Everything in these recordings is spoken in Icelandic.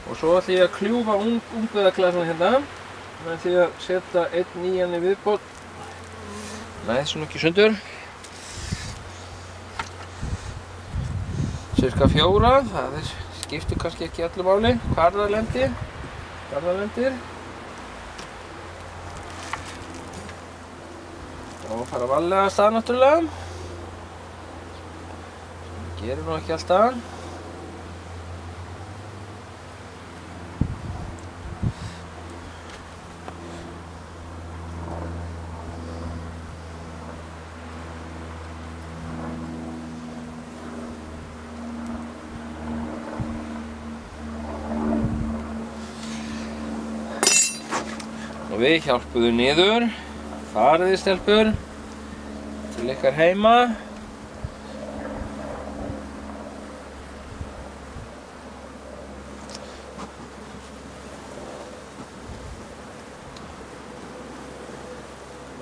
Og svo ætlum ég að kljúfa ungviðaklasan hérna með því að setja einn nýjan í viðbót. Næð svona ekki sundur. Cirka 4, það skiptir kannski ekki öllu máli hvar það lendir. Og fara varlega af stað náttúrulega. Sem gerir nú ekki alltaf. Og við hjálpuðum niður, fariði stelpur, til ykkar heima.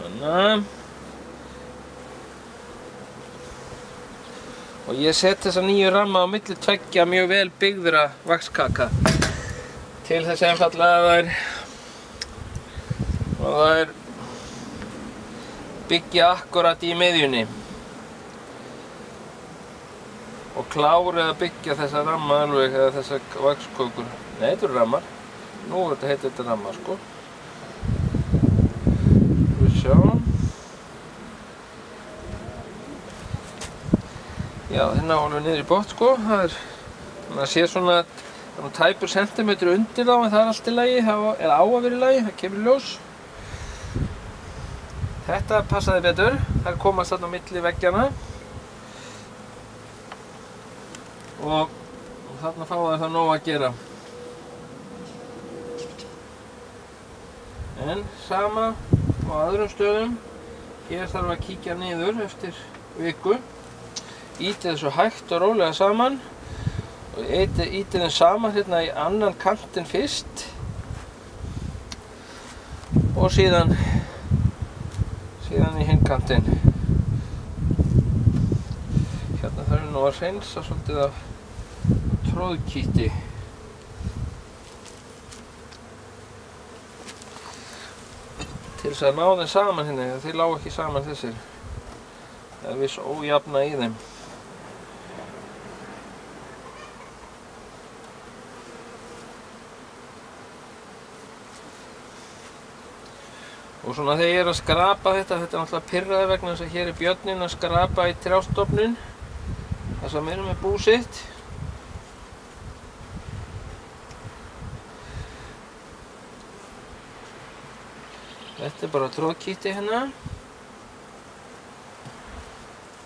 Svona. Og ég set þessa nýju ramma á milli tveggja mjög vel byggðra vaxkaka til þess einfaldlega að það er byggja akkurat í miðjunni og klárið að byggja þessa ramma alveg eða þessa vaxkökur. Nei, þetta eru rammar. Nú heitir þetta rammar sko. Við sjáum. Já, hérna alveg niður í botn sko. Það sé svona tæpur sentimetri undir þá en það allt í lagi, eða á að vera í lagi, það kemur í ljós. Þetta passaði betur, þær komast þarna á milli veggjanna og þarna fá það nóg að gera. En sama á öðrum stöðum, hér þarf að kíkja niður eftir viku, ýtið þessu hægt og rólega saman og ýtið þeim saman hérna í annan kantinn fyrst og síðan í hinn kantinn. Hérna þarf nú að hreinsa svolítið af tróðkíti. Til þess að ná þeim saman hérna, þeir lágu ekki saman þessir. Það er viss ójafna í þeim. Og svona þegar ég er að skrapa þetta er náttúrulega pirraði vegna þess að hér er björninn að skrapa í trjástofninn þar sem við erum með bú sitt. Þetta er bara tróðkíti hérna.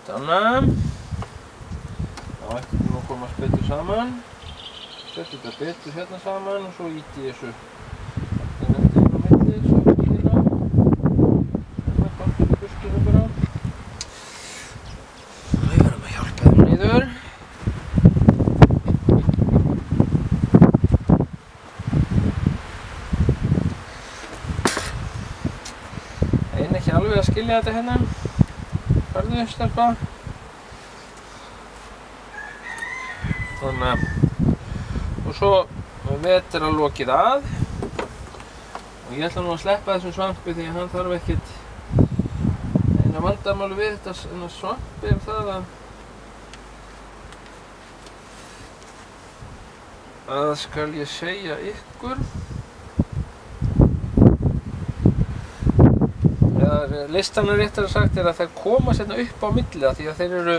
Þannig. Þá ætti þetta nú að komast betur saman. Sett þetta betur hérna saman og svo ýti ég þessu. Alveg að skilja þetta hérna. Farðu, stelpa. Þannig. Og svo vetur að lokið að. Og ég ætla nú að sleppa þessum svampi því að hann þarf ekkert. Eina vandamáli við þetta svampi er það að skal ég segja ykkur. Listan er réttar sagt er að þær komast hérna upp á milli því að þeir eru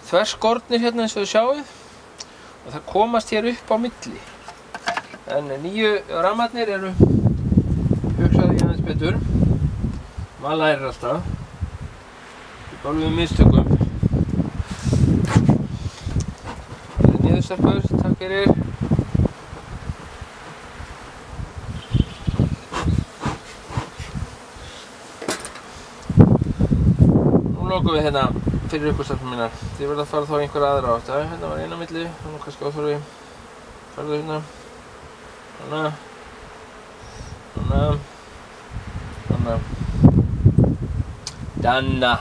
þverskornir hérna eins og þið sjáið og þær komast hér upp á milli. En nýju rammarnir eru hugsaði aðeins betur. Maður lærir alltaf. Við bálum mistökum. Það er niðurstelpur, takk fyrir. Lokum við hérna fyrir ykkur stelpur mínar. Þið verða að fara þá einhver aðra átt. Hérna var eina milli, þannig kannski áþorfi. Farðu hérna. Þannig. Þannig. Þannig. Danna.